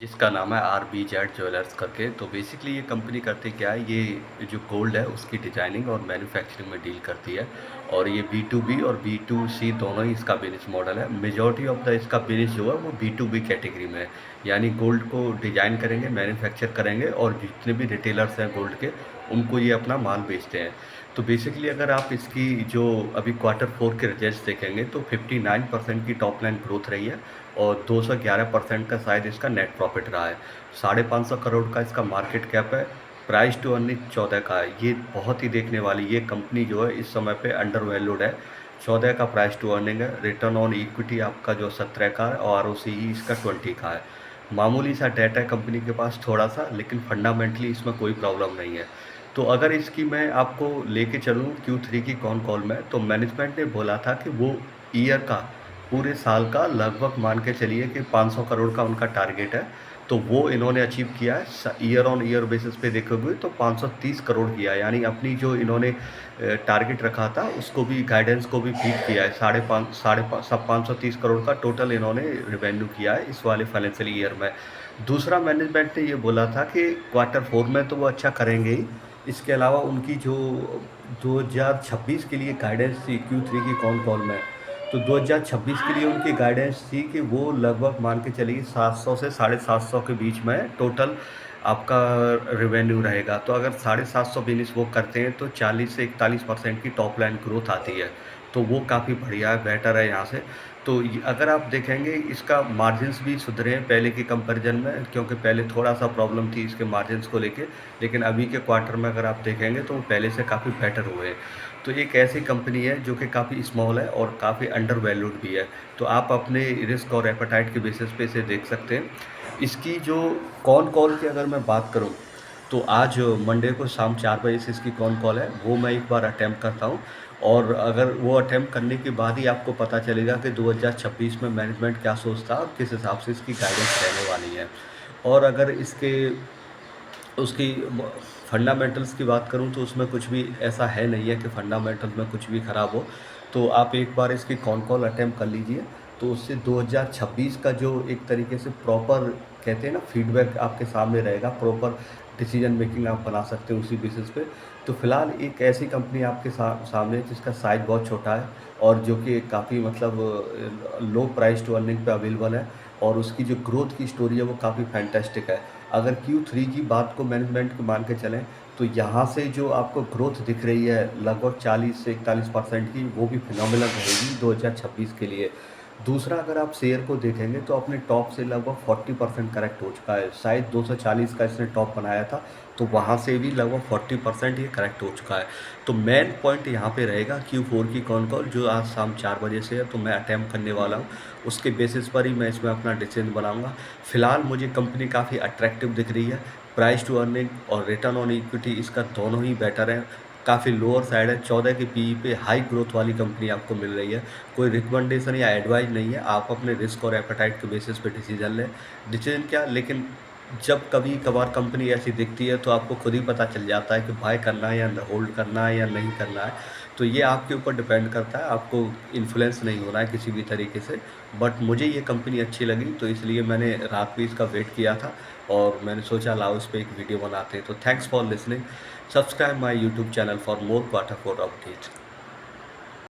जिसका नाम है RBZ ज्वेलर्स करके। तो बेसिकली ये कंपनी करती क्या है, ये जो गोल्ड है उसकी डिजाइनिंग और मैन्युफैक्चरिंग में डील करती है। और ये B2B और B2C दोनों ही इसका बिजनेस मॉडल है। मेजॉरिटी ऑफ द इसका बिजनेस जो है वो B2B कैटेगरी में है, यानी गोल्ड को डिजाइन करेंगे, मैन्युफैक्चर करेंगे और जितने भी रिटेलर्स हैं गोल्ड के, उनको ये अपना माल बेचते हैं। तो बेसिकली अगर आप इसकी जो अभी Q4 के रिजल्ट्स देखेंगे तो 59% की टॉप लाइन ग्रोथ रही है और 211% का शायद इसका नेट प्रॉफिट रहा है। 550 करोड़ का इसका मार्केट कैप है। प्राइस टू अर्निंग 14 का है। ये बहुत ही देखने वाली ये कंपनी जो है इस समय पे अंडर वैल्यूड है। 14 का प्राइस टू अर्निंग है। रिटर्न ऑन इक्विटी आपका जो 17 का है और ROCE इसका 20 का है। मामूली सा डेटा है कंपनी के पास थोड़ा सा, लेकिन फंडामेंटली इसमें कोई प्रॉब्लम नहीं है। तो अगर इसकी मैं आपको लेके चलूँ Q3 की कॉन कॉल में, तो मैनेजमेंट ने बोला था कि वो ईयर का, पूरे साल का लगभग मान के चलिए कि 500 करोड़ का उनका टारगेट है। तो वो इन्होंने अचीव किया है। ईयर ऑन ईयर बेसिस पे देखोगे तो 530 करोड़ किया है, यानी अपनी जो इन्होंने टारगेट रखा था उसको भी, गाइडेंस को भी बीट किया है। 530 करोड़ का टोटल इन्होंने रिवेन्यू किया है इस वाले फाइनेंशियल ईयर में। दूसरा, मैनेजमेंट ने ये बोला था कि Q4 में तो वो अच्छा करेंगे ही, इसके अलावा उनकी जो 2026 के लिए गाइडेंस थी Q3 की कॉन कॉल में, तो 2026 के लिए उनकी गाइडेंस थी कि वो लगभग मान के चलिए 700 से 750 के बीच में टोटल आपका रेवेन्यू रहेगा। तो अगर 750 बिजनेस वो करते हैं तो 40 से 41% की टॉप लाइन ग्रोथ आती है। तो वो काफ़ी बढ़िया है, बेटर है यहाँ से। तो अगर आप देखेंगे इसका मार्जिन्स भी सुधरे हैं पहले के कंपैरिजन में, क्योंकि पहले थोड़ा सा प्रॉब्लम थी इसके मार्जिन्स को लेके, लेकिन अभी के क्वार्टर में अगर आप देखेंगे तो वो पहले से काफ़ी बेटर हुए हैं। तो एक ऐसी कंपनी है जो कि काफ़ी स्मॉल है और काफ़ी अंडर वैल्यूड भी है। तो आप अपने रिस्क और एपेटाइट के बेसिस पे इसे देख सकते हैं। इसकी जो कॉन कॉल की अगर मैं बात करूं, तो आज मंडे को शाम 4 बजे से इसकी कॉन कॉल है, वो मैं एक बार अटैम्प्ट करता हूं। और अगर वो अटैम्प्ट करने के बाद ही आपको पता चलेगा कि 2026 में मैनेजमेंट क्या सोचता है और किस हिसाब से इसकी गाइडेंस रहने वाली है। और अगर इसके उसकी फंडामेंटल्स की बात करूं तो उसमें कुछ भी ऐसा है नहीं है कि फंडामेंटल्स में कुछ भी ख़राब हो। तो आप एक बार इसकी कॉन कॉल अटेम्प्ट कर लीजिए, तो उससे 2026 का जो एक तरीके से प्रॉपर, कहते हैं ना, फीडबैक आपके सामने रहेगा। प्रॉपर डिसीजन मेकिंग आप बना सकते हो उसी बेसिस पे। तो फिलहाल एक ऐसी कंपनी आपके सामने है जिसका साइज बहुत छोटा है और जो कि काफ़ी मतलब लो प्राइस टू अर्निंग पे अवेलेबल है, और उसकी जो ग्रोथ की स्टोरी है वो काफ़ी फैंटास्टिक है। अगर Q3 की बात को मैनेजमेंट को मान के चलें, तो यहाँ से जो आपको ग्रोथ दिख रही है लगभग 40 से 41% की, वो भी फिनोमिनल रहेगी 2026 के लिए। दूसरा, अगर आप शेयर को देखेंगे तो अपने टॉप से लगभग 40% करेक्ट हो चुका है। शायद 240 का इसने टॉप बनाया था, तो वहाँ से भी लगभग 40% ये करेक्ट हो चुका है। तो मेन पॉइंट यहाँ पे रहेगा Q4 की कॉन कॉल, जो आज शाम 4 बजे से है, तो मैं अटैम्प्ट करने वाला हूँ। उसके बेसिस पर ही मैं इसमें अपना डिसीजन बनाऊंगा। फिलहाल मुझे कंपनी काफ़ी अट्रैक्टिव दिख रही है। प्राइस टू अर्निंग और रिटर्न ऑन इक्विटी इसका दोनों ही बेटर है। काफ़ी लोअर साइड है, 14 की पीई पे हाई ग्रोथ वाली कंपनी आपको मिल रही है। कोई रिकमेंडेशन या एडवाइस नहीं है, आप अपने रिस्क और एपेटाइट के बेसिस पे डिसीजन लें। डिसीजन क्या, लेकिन जब कभी कभार कंपनी ऐसी दिखती है तो आपको खुद ही पता चल जाता है कि बाय करना है या होल्ड करना है या नहीं करना है। तो ये आपके ऊपर डिपेंड करता है, आपको इन्फ्लुएंस नहीं होना है किसी भी तरीके से। बट मुझे ये कंपनी अच्छी लगी, तो इसलिए मैंने रात को इसका वेट किया था और मैंने सोचा लाओ इस पर एक वीडियो बनाते हैं। तो thanks for listening. Subscribe my YouTube channel for more Q4 updates.